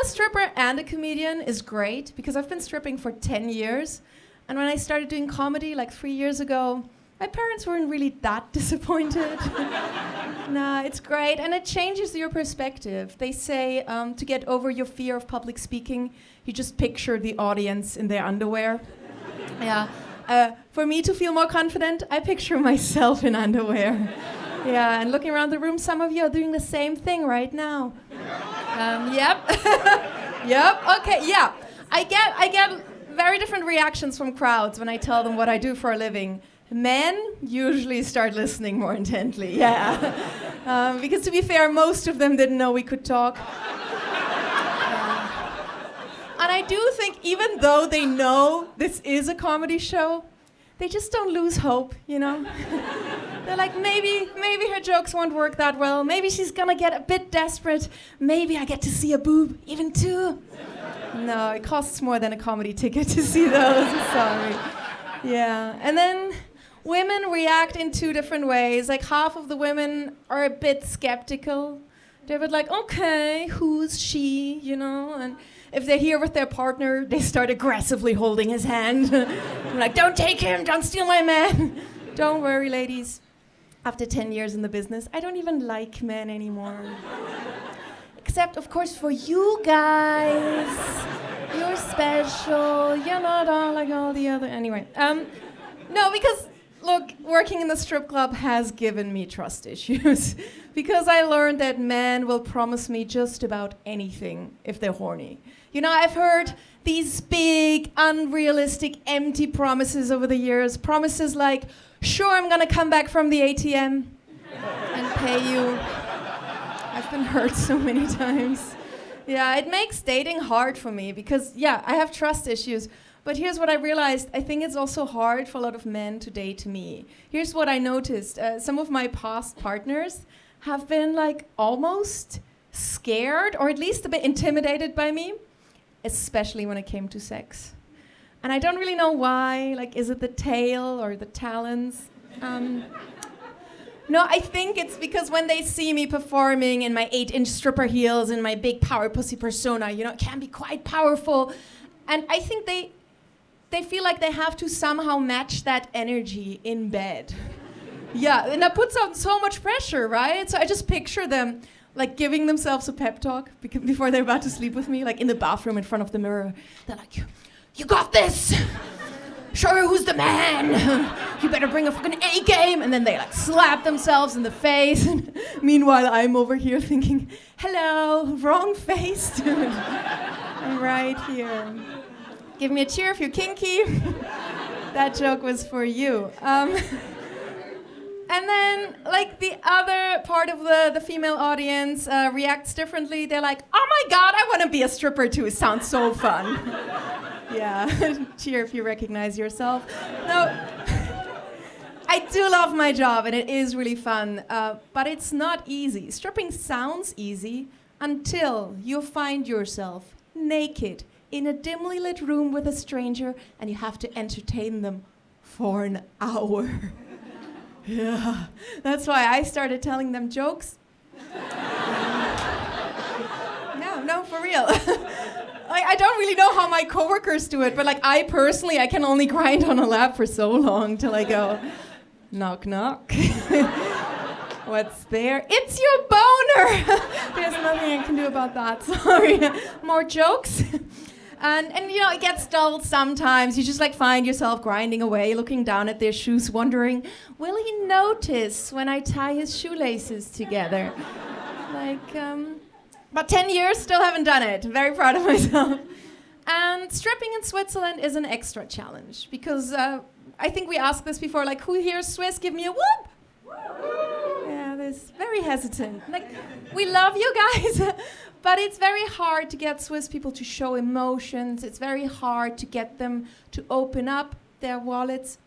stripper and a comedian is great because I've been stripping for 10 years. And when I started doing comedy like 3 years ago, my parents weren't really that disappointed. Nah, it's great. And it changes your perspective. They say to get over your fear of public speaking, you just picture the audience in their underwear. Yeah. For me to feel more confident, I picture myself in underwear. Yeah, and looking around the room, some of you are doing the same thing right now. Yep. Yep, okay, yeah. I get very different reactions from crowds when I tell them what I do for a living. Men usually start listening more intently, yeah. Because to be fair, most of them didn't know we could talk. And I do think even though they know this is a comedy show, they just don't lose hope, you know? They're like, maybe her jokes won't work that well. Maybe she's gonna get a bit desperate. Maybe I get to see a boob, even two. No, it costs more than a comedy ticket to see those, sorry. Yeah, and then women react in two different ways. Like half of the women are a bit skeptical. They're a bit like, okay, who's she, you know? And if they're here with their partner, they start aggressively holding his hand. I'm like, don't take him, don't steal my man. Don't worry, ladies. After 10 years in the business, I don't even like men anymore. Except, of course, for you guys. You're special. You're not all like all the other... Anyway. No, because, look, working in the strip club has given me trust issues. Because I learned that men will promise me just about anything if they're horny. You know, I've heard these big, unrealistic, empty promises over the years. Promises like, sure, I'm gonna come back from the ATM and pay you. I've been hurt so many times. Yeah, it makes dating hard for me because, yeah, I have trust issues. But here's what I realized. I think it's also hard for a lot of men to date me. Here's what I noticed. Some of my past partners have been like almost scared or at least a bit intimidated by me, especially when it came to sex. And I don't really know why. Like, is it the tail or the talons? No, I think it's because when they see me performing in my 8-inch stripper heels and my big power pussy persona, you know, it can be quite powerful. And I think they feel like they have to somehow match that energy in bed. Yeah, and that puts on so much pressure, right? So I just picture them like giving themselves a pep talk before they're about to sleep with me, like in the bathroom in front of the mirror. They're like, you got this. Show her who's the man. You better bring a fucking A game. And then they like slap themselves in the face. And meanwhile, I'm over here thinking, hello, wrong face, dude. I'm right here. Give me a cheer if you're kinky. That joke was for you. And then, like, the other part of the female audience reacts differently. They're like, oh my God, I want to be a stripper too. It sounds so fun. Yeah, cheer if you recognize yourself. No, I do love my job, and it is really fun. But it's not easy. Stripping sounds easy until you find yourself naked in a dimly lit room with a stranger, and you have to entertain them for an hour. Yeah, that's why I started telling them jokes. No, for real. I don't really know how my coworkers do it, but like I personally, I can only grind on a lap for so long till I go, knock, knock. What's there? It's your boner. There's nothing I can do about that, sorry. More jokes? And you know, it gets dull sometimes. You just like find yourself grinding away, looking down at their shoes, wondering, will he notice when I tie his shoelaces together? Like, about 10 years, still haven't done it. Very proud of myself. And stripping in Switzerland is an extra challenge because I think we asked this before, like, who here is Swiss? Give me a whoop. Yeah, there's very hesitant. Like, we love you guys. But it's very hard to get Swiss people to show emotions. It's very hard to get them to open up their wallets.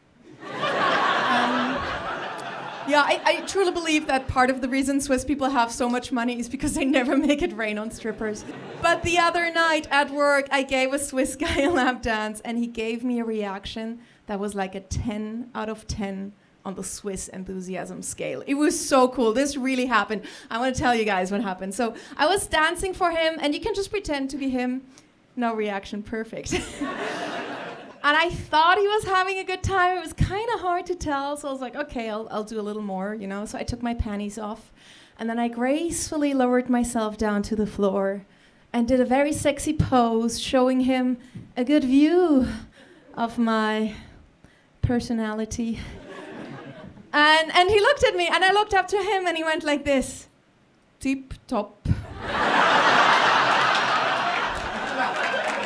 Yeah, I truly believe that part of the reason Swiss people have so much money is because they never make it rain on strippers. But the other night at work, I gave a Swiss guy a lap dance, and he gave me a reaction that was like a 10 out of 10 on the Swiss enthusiasm scale. It was so cool. This really happened. I want to tell you guys what happened. So I was dancing for him, and you can just pretend to be him. No reaction, perfect. And I thought he was having a good time. It was kind of hard to tell, so I was like, okay, I'll do a little more, you know. So I took my panties off, and then I gracefully lowered myself down to the floor and did a very sexy pose, showing him a good view of my personality. And he looked at me, and I looked up to him, and he went like this, tip top.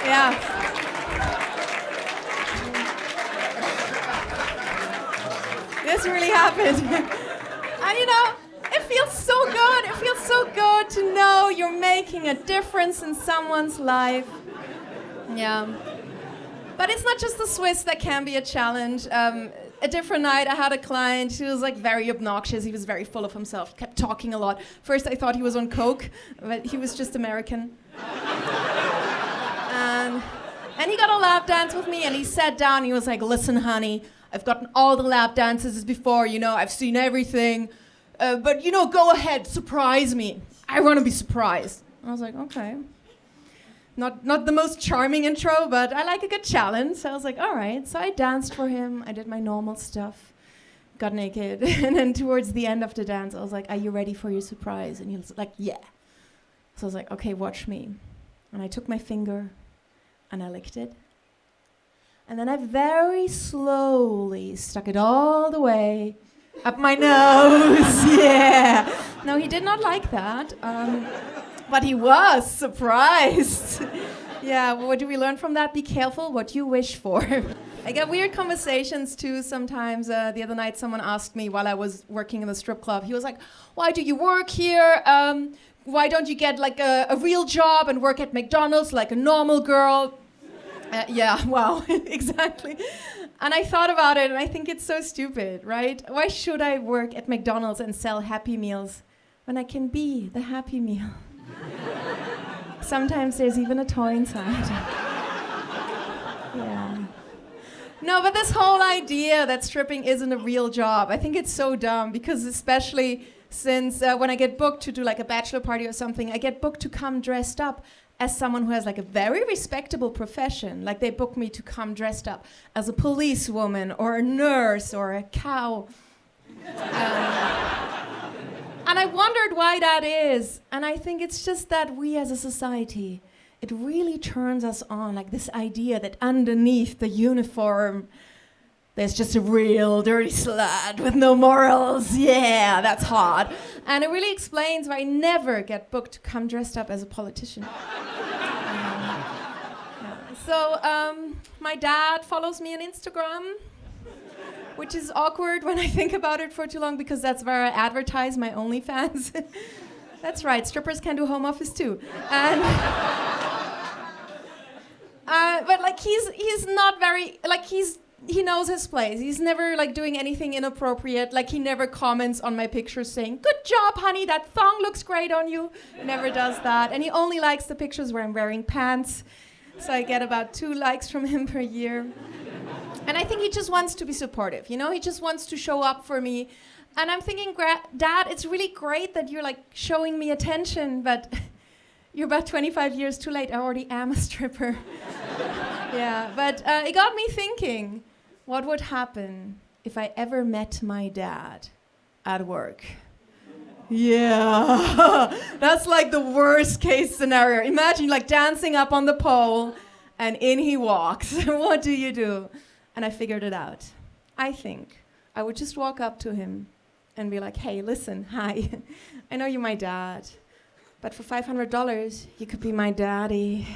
Yeah. This really happened. And you know, it feels so good. It feels so good to know you're making a difference in someone's life. Yeah. But it's not just the Swiss that can be a challenge. A different night, I had a client who was like very obnoxious. He was very full of himself, kept talking a lot. First, I thought he was on coke, but he was just American. And he got a lap dance with me, and he sat down. He was like, "Listen, honey, I've gotten all the lap dances before. You know, I've seen everything. But you know, go ahead, surprise me. I want to be surprised." I was like, "Okay." Not the most charming intro, but I like a good challenge. So I was like, all right. So I danced for him. I did my normal stuff, got naked. And then towards the end of the dance, I was like, are you ready for your surprise? And he was like, yeah. So I was like, okay, watch me. And I took my finger and I licked it. And then I very slowly stuck it all the way up my nose. Yeah. No, he did not like that. But he was surprised. Yeah, well, what do we learn from that? Be careful what you wish for. I get weird conversations too sometimes. The other night someone asked me while I was working in the strip club, he was like, why do you work here? Why don't you get like a real job and work at McDonald's like a normal girl? Yeah, wow, exactly. And I thought about it and I think it's so stupid, right? Why should I work at McDonald's and sell Happy Meals when I can be the Happy Meal? Sometimes there's even a toy inside. Yeah. No, but this whole idea that stripping isn't a real job, I think it's so dumb because especially since when I get booked to do like a bachelor party or something, I get booked to come dressed up as someone who has like a very respectable profession. Like they book me to come dressed up as a policewoman or a nurse or a cow. And I wondered why that is. And I think it's just that we as a society, it really turns us on, like this idea that underneath the uniform, there's just a real dirty slut with no morals. Yeah, that's hot. And it really explains why I never get booked to come dressed up as a politician. So my dad follows me on Instagram, which is awkward when I think about it for too long because that's where I advertise my OnlyFans. That's right, strippers can do home office too. And but like he's not very, like he knows his place. He's never like doing anything inappropriate. Like he never comments on my pictures saying, "Good job, honey, that thong looks great on you." Never does that. And he only likes the pictures where I'm wearing pants. So I get about 2 likes from him per year. And I think he just wants to be supportive, you know? He just wants to show up for me. And I'm thinking, Dad, it's really great that you're like showing me attention, but you're about 25 years too late. I already am a stripper. Yeah, but it got me thinking, what would happen if I ever met my dad at work? Yeah, that's like the worst case scenario. Imagine like dancing up on the pole and in he walks. What do you do? And I figured it out. I think I would just walk up to him and be like, hey, listen, hi. I know you're my dad, but for $500, you could be my daddy.